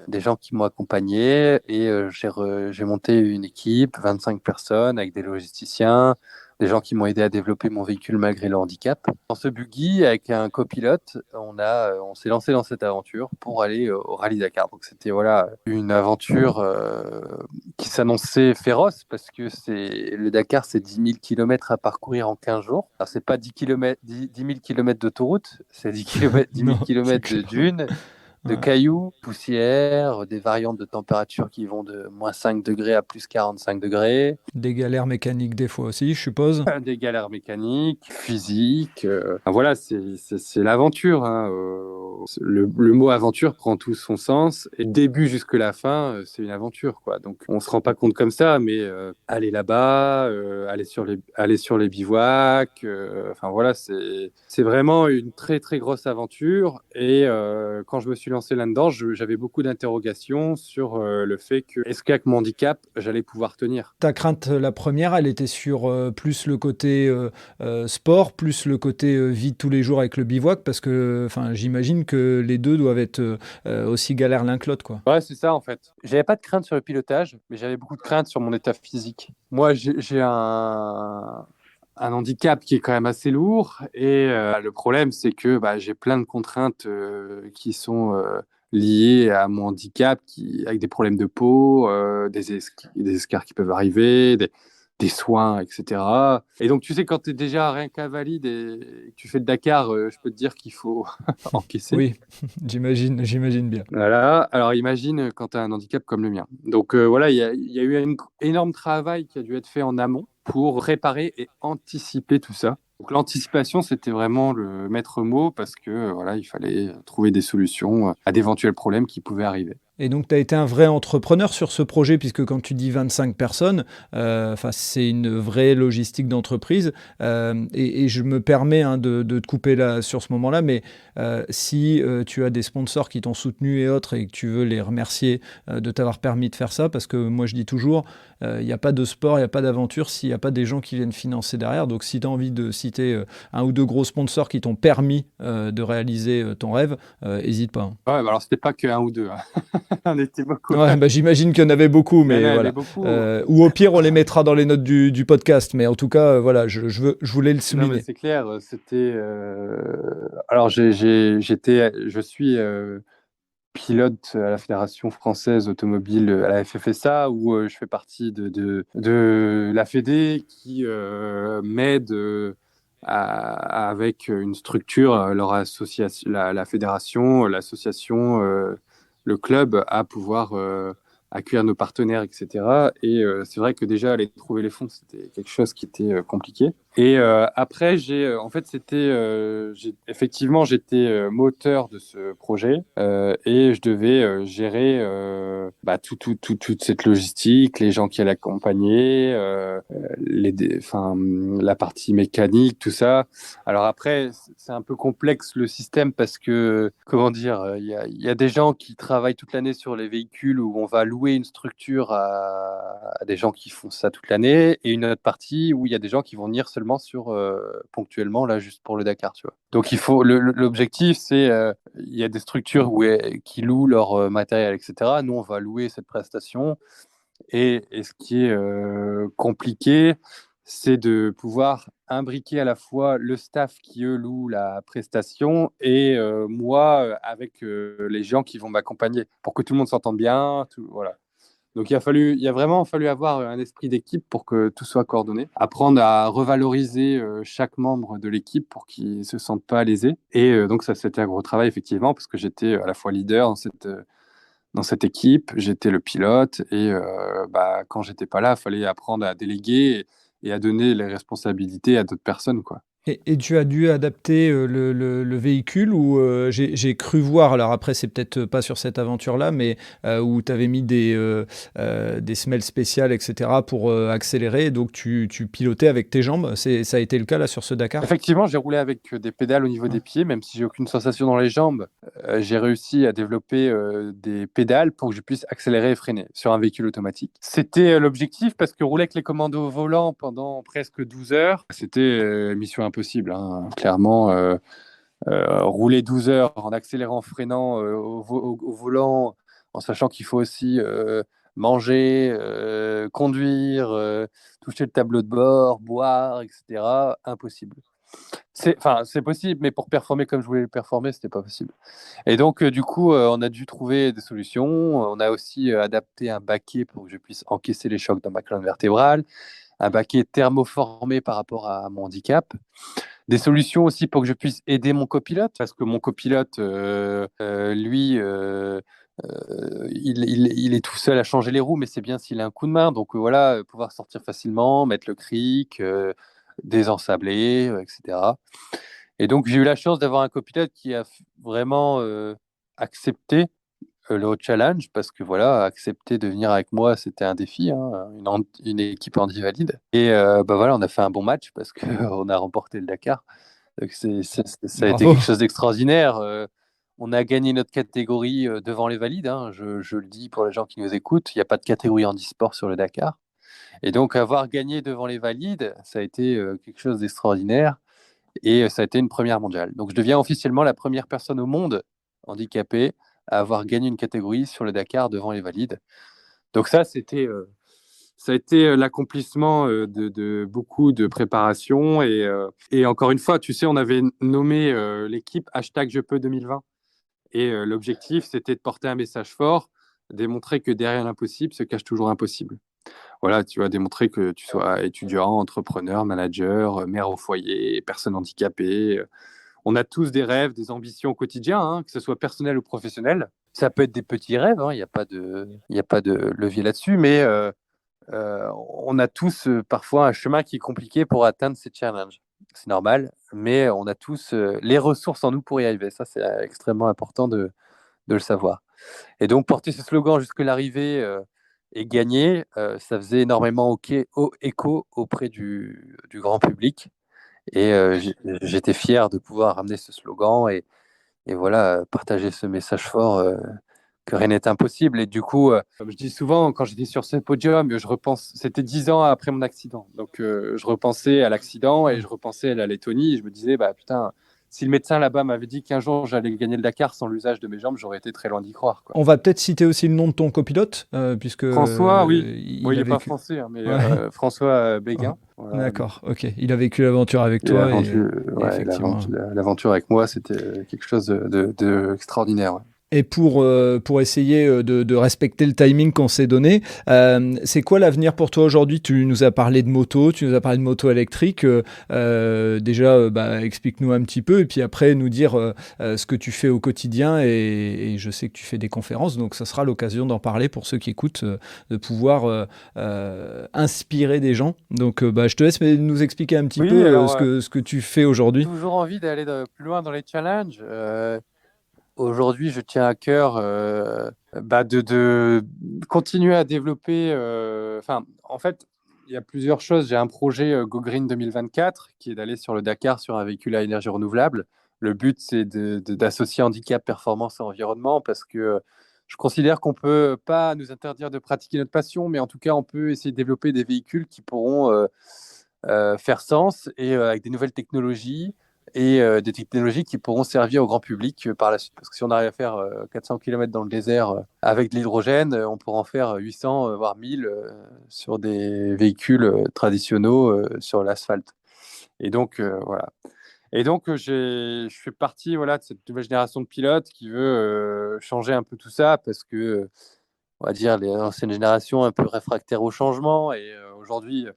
des gens qui m'ont accompagné et j'ai monté une équipe, 25 personnes avec des logisticiens, des gens qui m'ont aidé à développer mon véhicule malgré le handicap. Dans ce buggy, avec un copilote, on s'est lancé dans cette aventure pour aller au Rallye Dakar. Donc c'était une aventure qui s'annonçait féroce parce que le Dakar, c'est 10 000 km à parcourir en 15 jours. Alors c'est pas 10 000 km d'autoroute, c'est 10 000 km de dunes, de cailloux, poussière, des variantes de température qui vont de moins 5 degrés à plus 45 degrés. Des galères mécaniques des fois aussi, je suppose. Des galères mécaniques, physiques. Voilà, c'est l'aventure. Hein. Le mot aventure prend tout son sens. Et début jusque la fin, c'est une aventure, quoi. Donc, on se rend pas compte comme ça, mais aller là-bas, aller sur les bivouacs. Voilà, c'est vraiment une très, très grosse aventure. Et quand je me suis lancé là-dedans, j'avais beaucoup d'interrogations sur le fait que, est-ce qu'avec mon handicap, j'allais pouvoir tenir ? Ta crainte, la première, elle était sur plus le côté sport, plus le côté vie de tous les jours avec le bivouac, parce que j'imagine j'imagine que les deux doivent être aussi galères l'un que l'autre, quoi. Ouais, c'est ça en fait. J'avais pas de crainte sur le pilotage, mais j'avais beaucoup de crainte sur mon état physique. Moi, j'ai un handicap qui est quand même assez lourd et le problème, c'est que j'ai plein de contraintes qui sont liées à mon handicap, avec des problèmes de peau, des escarres qui peuvent arriver, des soins, etc. Et donc, tu sais, quand tu es déjà rien qu'à valide et que tu fais le Dakar, je peux te dire qu'il faut encaisser. Oui, j'imagine bien. Voilà, alors imagine quand tu as un handicap comme le mien. Donc voilà, il y a eu un énorme travail qui a dû être fait en amont pour réparer et anticiper tout ça. Donc l'anticipation, c'était vraiment le maître mot parce que voilà, il fallait trouver des solutions à d'éventuels problèmes qui pouvaient arriver. Et donc, tu as été un vrai entrepreneur sur ce projet, puisque quand tu dis 25 personnes, c'est une vraie logistique d'entreprise. Et je me permets de te couper là, sur ce moment-là, mais si tu as des sponsors qui t'ont soutenu et autres, et que tu veux les remercier de t'avoir permis de faire ça, parce que moi, je dis toujours, il n'y a pas de sport, il n'y a pas d'aventure s'il n'y a pas des gens qui viennent financer derrière. Donc, si tu as envie de citer un ou deux gros sponsors qui t'ont permis de réaliser ton rêve, n'hésite pas. Ouais, alors c'était pas que un ou deux. On était beaucoup. Ouais, j'imagine qu'il y en avait beaucoup, mais Il y en voilà. avait beaucoup. Ou au pire, on les mettra dans les notes du podcast. Mais en tout cas, voilà, je voulais le Non, souligner. mais c'est clair, c'était. Alors, je suis pilote à la Fédération française automobile, à la FFSA, où je fais partie de la Fédé qui m'aide avec une structure, leur association, la fédération, l'association, le club, à pouvoir accueillir nos partenaires, etc. Et c'est vrai que déjà, aller trouver les fonds, c'était quelque chose qui était compliqué. Et après, en fait, effectivement, j'étais moteur de ce projet et je devais gérer toute cette logistique, les gens qui allaient accompagner, la partie mécanique, tout ça. Alors après, c'est un peu complexe le système parce que, comment dire, il y a des gens qui travaillent toute l'année sur les véhicules où on va louer une structure à des gens qui font ça toute l'année et une autre partie où il y a des gens qui vont venir seulement ponctuellement là juste pour le Dakar, tu vois. Donc l'objectif c'est il y a des structures qui louent leur matériel, etc. Nous on va louer cette prestation et ce qui est compliqué, c'est de pouvoir imbriquer à la fois le staff qui eux louent la prestation et moi avec les gens qui vont m'accompagner pour que tout le monde s'entende bien, voilà. Donc il a vraiment fallu avoir un esprit d'équipe pour que tout soit coordonné, apprendre à revaloriser chaque membre de l'équipe pour qu'ils ne se sentent pas lésés. Et donc ça, c'était un gros travail effectivement parce que j'étais à la fois leader dans cette équipe, j'étais le pilote et quand j'étais pas là, il fallait apprendre à déléguer et à donner les responsabilités à d'autres personnes, quoi. Et tu as dû adapter le véhicule ou j'ai cru voir, alors après c'est peut-être pas sur cette aventure-là, mais où tu avais mis des semelles spéciales, etc. pour accélérer, donc tu pilotais avec tes jambes. Ça a été le cas là sur ce Dakar? Effectivement, j'ai roulé avec des pédales au niveau des pieds, même si j'ai aucune sensation dans les jambes. J'ai réussi à développer des pédales pour que je puisse accélérer et freiner sur un véhicule automatique. C'était l'objectif parce que rouler avec les commandos au volant pendant presque 12 heures, c'était mission impossible, hein. Clairement, rouler 12 heures en accélérant, freinant au volant, en sachant qu'il faut aussi manger, conduire, toucher le tableau de bord, boire, etc. Impossible. C'est possible, mais pour performer comme je voulais le performer, c'était pas possible. Et donc, du coup, on a dû trouver des solutions. On a aussi adapté un baquet pour que je puisse encaisser les chocs dans ma colonne vertébrale, un baquet thermoformé par rapport à mon handicap. Des solutions aussi pour que je puisse aider mon copilote, parce que mon copilote, lui, il est tout seul à changer les roues, mais c'est bien s'il a un coup de main. Donc voilà, pouvoir sortir facilement, mettre le cric, désensabler, etc. Et donc j'ai eu la chance d'avoir un copilote qui a vraiment accepté le challenge, parce que voilà, accepter de venir avec moi, c'était un défi, hein, une équipe handi-valide. Et voilà, on a fait un bon match parce qu'on a remporté le Dakar. Donc ça a été quelque chose d'extraordinaire. On a gagné notre catégorie devant les valides, hein. Je le dis pour les gens qui nous écoutent, il n'y a pas de catégorie handisport sur le Dakar. Et donc avoir gagné devant les valides, ça a été quelque chose d'extraordinaire. Et ça a été une première mondiale. Donc je deviens officiellement la première personne au monde handicapés à avoir gagné une catégorie sur le Dakar devant les valides. Donc ça a été l'accomplissement de beaucoup de préparation. Et encore une fois, tu sais, on avait nommé l'équipe #JePeux 2020. Et l'objectif, c'était de porter un message fort, démontrer que derrière l'impossible se cache toujours impossible. Voilà, tu vas démontrer que tu sois étudiant, entrepreneur, manager, mère au foyer, personne handicapée. On a tous des rêves, des ambitions au quotidien, hein, que ce soit personnel ou professionnel. Ça peut être des petits rêves, il n'y a pas de levier là-dessus, mais on a tous parfois un chemin qui est compliqué pour atteindre ces challenges. C'est normal, mais on a tous les ressources en nous pour y arriver. Ça, c'est extrêmement important de le savoir. Et donc, porter ce slogan jusqu'à l'arrivée et gagner, ça faisait énormément écho auprès du grand public. Et j'étais fier de pouvoir ramener ce slogan et voilà, partager ce message fort que rien n'est impossible. Et du coup, comme je dis souvent, quand j'étais sur ce podium, c'était 10 ans après mon accident. Donc, je repensais à l'accident et je repensais à la Lettonie. Et je me disais, bah putain, si le médecin là-bas m'avait dit qu'un jour j'allais gagner le Dakar sans l'usage de mes jambes, j'aurais été très loin d'y croire, quoi. On va peut-être citer aussi le nom de ton copilote, puisque François, oui. Il n'est pas vécu... français, hein, mais Ouais. François Béguin. Voilà. D'accord, ok. Il a vécu l'aventure avec toi. Effectivement. L'aventure avec moi, c'était quelque chose de extraordinaire. Ouais. Et pour essayer de respecter le timing qu'on s'est donné, c'est quoi l'avenir pour toi aujourd'hui ? Tu nous as parlé de moto, tu nous as parlé de moto électrique. Déjà, explique-nous un petit peu et puis après nous dire ce que tu fais au quotidien. Et je sais que tu fais des conférences, donc ça sera l'occasion d'en parler pour ceux qui écoutent, de pouvoir inspirer des gens. Donc je te laisse nous expliquer un petit peu ce que tu fais aujourd'hui. J'ai toujours envie d'aller plus loin dans les challenges. Aujourd'hui, je tiens à cœur de continuer à développer. En fait, il y a plusieurs choses. J'ai un projet Go Green 2024 qui est d'aller sur le Dakar sur un véhicule à énergie renouvelable. Le but, c'est d'associer handicap, performance et environnement parce que je considère qu'on ne peut pas nous interdire de pratiquer notre passion, mais en tout cas, on peut essayer de développer des véhicules qui pourront faire sens et avec des nouvelles technologies et des technologies qui pourront servir au grand public par la suite. Parce que si on arrive à faire 400 km dans le désert avec de l'hydrogène, on pourra en faire 800, voire 1000 sur des véhicules traditionnels sur l'asphalte. Et donc, voilà. Et donc, je fais partie de cette nouvelle génération de pilotes qui veut changer un peu tout ça parce que, on va dire, les anciennes générations un peu réfractaires au changement. Et aujourd'hui,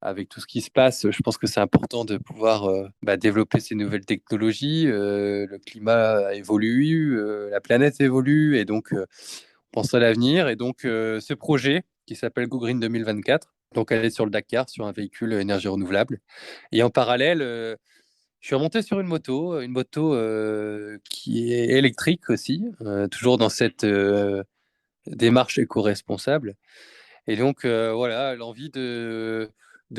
avec tout ce qui se passe, je pense que c'est important de pouvoir développer ces nouvelles technologies. Le climat évolue, la planète évolue, et donc on pense à l'avenir. Et donc ce projet qui s'appelle Go Green 2024, donc aller sur le Dakar sur un véhicule énergie renouvelable. Et en parallèle, je suis remonté sur une moto qui est électrique aussi, toujours dans cette démarche éco-responsable. Et donc, voilà, l'envie de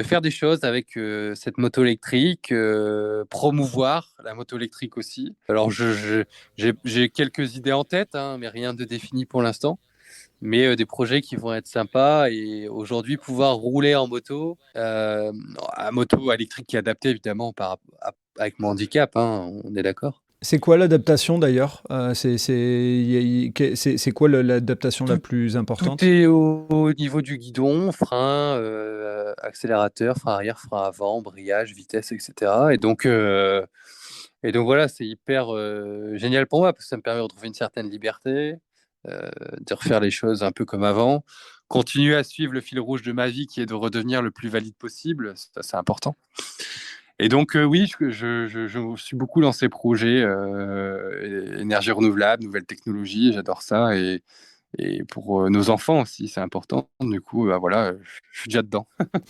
faire des choses avec cette moto électrique, promouvoir la moto électrique aussi. Alors, j'ai quelques idées en tête, hein, mais rien de défini pour l'instant. Mais des projets qui vont être sympas. Et aujourd'hui, pouvoir rouler en moto, un moto électrique qui est adapté évidemment avec mon handicap, hein, on est d'accord. C'est quoi l'adaptation d'ailleurs ? C'est quoi l'adaptation la plus importante ? Tout est au niveau du guidon, frein, accélérateur, frein arrière, frein avant, embrayage, vitesse, etc. Et donc voilà, c'est hyper génial pour moi parce que ça me permet de retrouver une certaine liberté, de refaire les choses un peu comme avant, continuer à suivre le fil rouge de ma vie qui est de redevenir le plus valide possible, c'est important. Et donc, oui, je suis beaucoup dans ces projets énergie renouvelable, nouvelles technologies, j'adore ça. Et pour nos enfants aussi, c'est important. Du coup, voilà, je suis déjà dedans.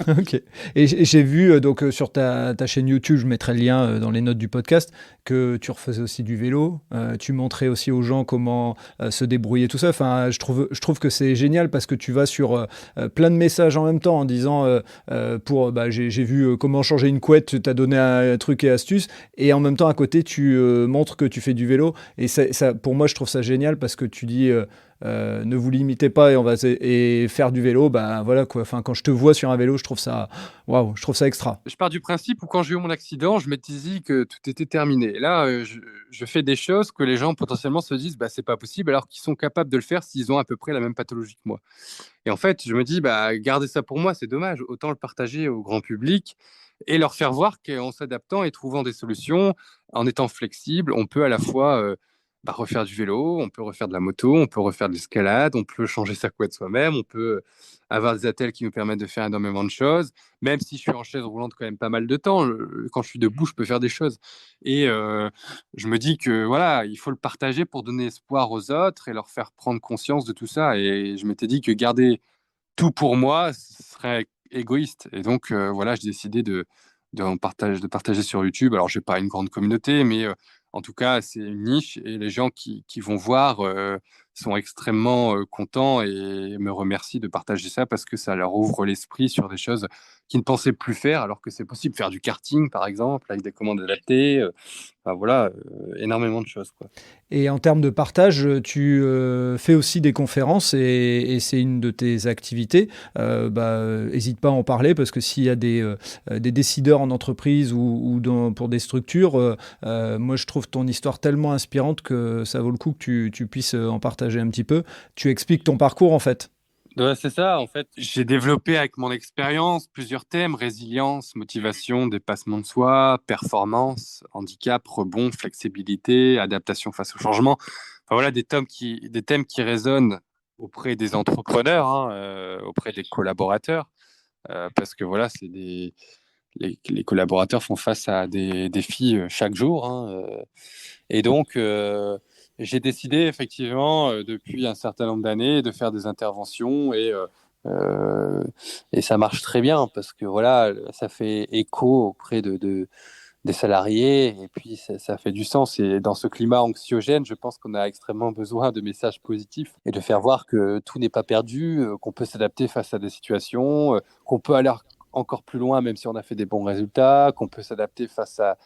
Ok. Et j'ai vu sur ta chaîne YouTube, je mettrai le lien dans les notes du podcast, que tu refaisais aussi du vélo. Tu montrais aussi aux gens comment se débrouiller tout ça. Enfin, je trouve que c'est génial parce que tu vas sur plein de messages en même temps en disant j'ai vu comment changer une couette, tu as donné un truc et astuce, et en même temps à côté tu montres que tu fais du vélo. Et ça, pour moi, je trouve ça génial parce que tu dis ne vous limitez pas et faire du vélo, bah voilà quoi. Enfin, quand je te vois sur un vélo, je trouve ça, waouh, je trouve ça extra. Je pars du principe où quand j'ai eu mon accident, je m'étais dit que tout était terminé. Là, je fais des choses que les gens potentiellement se disent, bah, c'est pas possible, alors qu'ils sont capables de le faire s'ils ont à peu près la même pathologie que moi. Et en fait, je me dis, bah, garder ça pour moi, c'est dommage. Autant le partager au grand public et leur faire voir qu'en s'adaptant et trouvant des solutions, en étant flexible, on peut à la fois bah, refaire du vélo, on peut refaire de la moto, on peut refaire de l'escalade, on peut changer sa couette soi-même, on peut avoir des attelles qui nous permettent de faire énormément de choses, même si je suis en chaise roulante quand même pas mal de temps. Quand je suis debout, je peux faire des choses. Et je me dis que voilà, il faut le partager pour donner espoir aux autres et leur faire prendre conscience de tout ça. Et je m'étais dit que garder tout pour moi, ce serait égoïste. Et donc, voilà, j'ai décidé de partager sur YouTube. Alors, j'ai pas une grande communauté, mais en tout cas, c'est une niche et les gens qui vont voir sont extrêmement contents et me remercient de partager ça parce que ça leur ouvre l'esprit sur des choses qu'ils ne pensaient plus faire, alors que c'est possible. Faire du karting, par exemple, avec des commandes adaptées. Enfin, voilà, énormément de choses, quoi. Et en termes de partage, tu fais aussi des conférences et c'est une de tes activités. Hésite pas à en parler parce que s'il y a des décideurs en entreprise pour des structures, moi je trouve ton histoire tellement inspirante que ça vaut le coup que tu puisses en partager un petit peu. Tu expliques ton parcours en fait. Ouais, c'est ça, en fait. J'ai développé avec mon expérience plusieurs thèmes: résilience, motivation, dépassement de soi, performance, handicap, rebond, flexibilité, adaptation face au changement. Enfin, voilà, des thèmes qui résonnent auprès des entrepreneurs, hein, auprès des collaborateurs, parce que voilà, les collaborateurs font face à des défis chaque jour, hein, et donc, j'ai décidé effectivement, depuis un certain nombre d'années, de faire des interventions euh, et ça marche très bien parce que voilà, ça fait écho auprès des salariés et puis ça fait du sens. Et dans ce climat anxiogène, je pense qu'on a extrêmement besoin de messages positifs et de faire voir que tout n'est pas perdu, qu'on peut s'adapter face à des situations, qu'on peut aller encore plus loin même si on a fait des bons résultats, qu'on peut s'adapter face à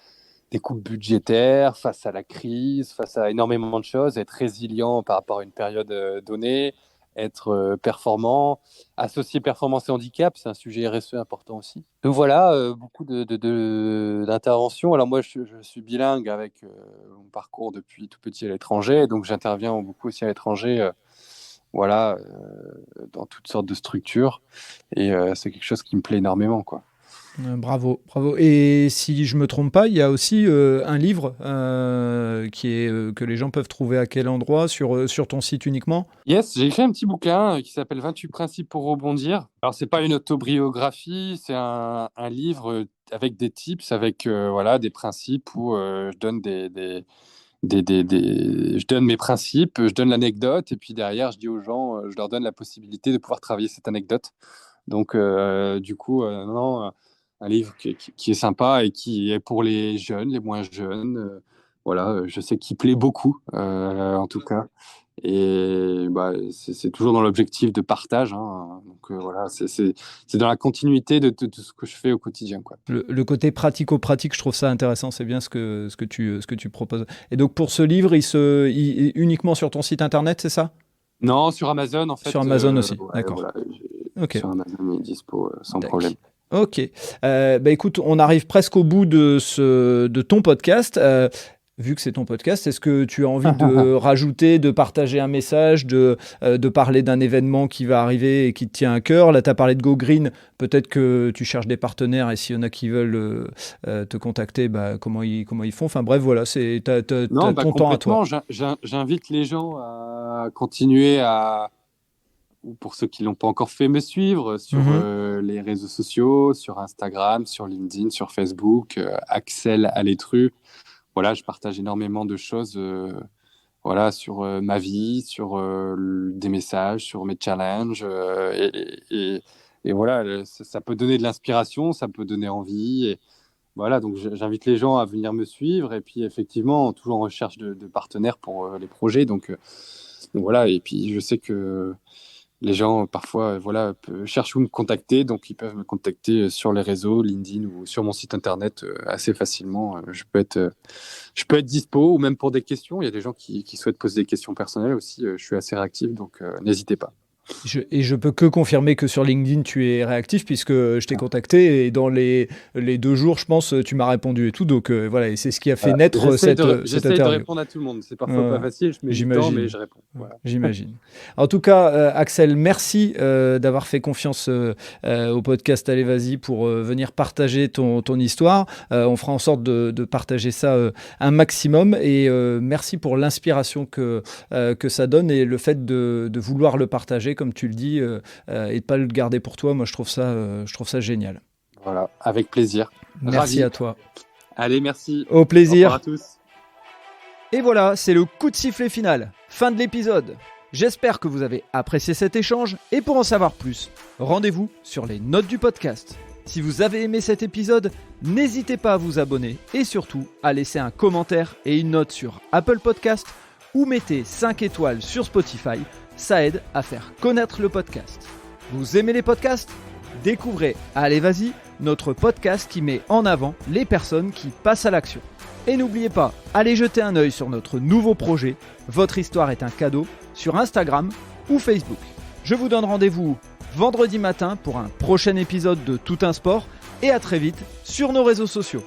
des coupes budgétaires, face à la crise, face à énormément de choses, être résilient par rapport à une période donnée, être performant, associer performance et handicap, c'est un sujet RSE important aussi. Donc voilà, beaucoup d'interventions. Alors moi, je suis bilingue avec mon parcours depuis tout petit à l'étranger, donc j'interviens beaucoup aussi à l'étranger, voilà, dans toutes sortes de structures, et c'est quelque chose qui me plaît énormément, quoi. Bravo, bravo. Et si je me trompe pas, il y a aussi un livre que les gens peuvent trouver à quel endroit sur ton site uniquement? Yes, j'ai écrit un petit bouquin qui s'appelle 28 principes pour rebondir. Alors, c'est pas une autobiographie, c'est un livre avec des tips, avec voilà, des principes où je donne je donne mes principes, je donne l'anecdote, et puis derrière, je dis aux gens, je leur donne la possibilité de pouvoir travailler cette anecdote. Donc, du coup, non, un livre qui est sympa et qui est pour les jeunes, les moins jeunes. Voilà, je sais qu'il plaît beaucoup, en tout cas. Et bah, c'est toujours dans l'objectif de partage, hein. Donc voilà, c'est dans la continuité de ce que je fais au quotidien, quoi. Le côté pratico-pratique, je trouve ça intéressant. C'est bien ce que tu proposes. Et donc pour ce livre, uniquement sur ton site internet, c'est ça? Non, sur Amazon, en Sur fait. Amazon aussi, Ouais, d'accord. voilà, Ok. sur Amazon, il est dispo sans Tac. problème. Ok. Écoute, on arrive presque au bout de ton podcast. Vu que c'est ton podcast, est-ce que tu as envie de rajouter, de partager un message, de parler d'un événement qui va arriver et qui te tient à cœur? Là, tu as parlé de Go Green. Peut-être que tu cherches des partenaires et s'il y en a qui veulent te contacter, comment ils font? Enfin bref, voilà, t'as Non, ton temps à toi. complètement. J'invite les gens à continuer ou pour ceux qui l'ont pas encore fait, me suivre sur Mhm. les réseaux sociaux, sur Instagram, sur LinkedIn, sur Facebook, Axel Alétru. Voilà, je partage énormément de choses, voilà, sur ma vie, sur des messages, sur mes challenges, et voilà, ça peut donner de l'inspiration, ça peut donner envie, et voilà, donc j'invite les gens à venir me suivre, et puis effectivement, toujours en recherche de partenaires pour les projets, donc voilà, et puis je sais que les gens parfois cherchent où me contacter, donc ils peuvent me contacter sur les réseaux, LinkedIn ou sur mon site internet assez facilement. Je peux être dispo, ou même pour des questions. Il y a des gens qui souhaitent poser des questions personnelles aussi. Je suis assez réactif, donc n'hésitez pas. Je peux que confirmer que sur LinkedIn, tu es réactif puisque je t'ai contacté et dans les 2 jours, je pense, tu m'as répondu et tout. Donc voilà, et c'est ce qui a fait naître cette interview. J'essaie de répondre à tout le monde. C'est parfois pas facile, je mets du temps, mais je réponds. Voilà. J'imagine. En tout cas, Axel, merci d'avoir fait confiance au podcast Allez Vas-y pour venir partager ton histoire. On fera en sorte de partager ça un maximum et merci pour l'inspiration que ça donne et le fait de vouloir le partager, comme tu le dis, et de ne pas le garder pour toi. Moi, je trouve ça génial. Voilà, avec plaisir. Merci Ravi. à toi. Allez, merci. Au plaisir. Au revoir à tous. Et voilà, c'est le coup de sifflet final. Fin de l'épisode. J'espère que vous avez apprécié cet échange et pour en savoir plus, rendez-vous sur les notes du podcast. Si vous avez aimé cet épisode, n'hésitez pas à vous abonner et surtout à laisser un commentaire et une note sur Apple Podcast ou mettez 5 étoiles sur Spotify. Ça aide à faire connaître le podcast. Vous aimez les podcasts ? Découvrez Allez Vas-y, notre podcast qui met en avant les personnes qui passent à l'action. Et n'oubliez pas, allez jeter un œil sur notre nouveau projet, Votre histoire est un cadeau, sur Instagram ou Facebook. Je vous donne rendez-vous vendredi matin pour un prochain épisode de Tout un sport et à très vite sur nos réseaux sociaux.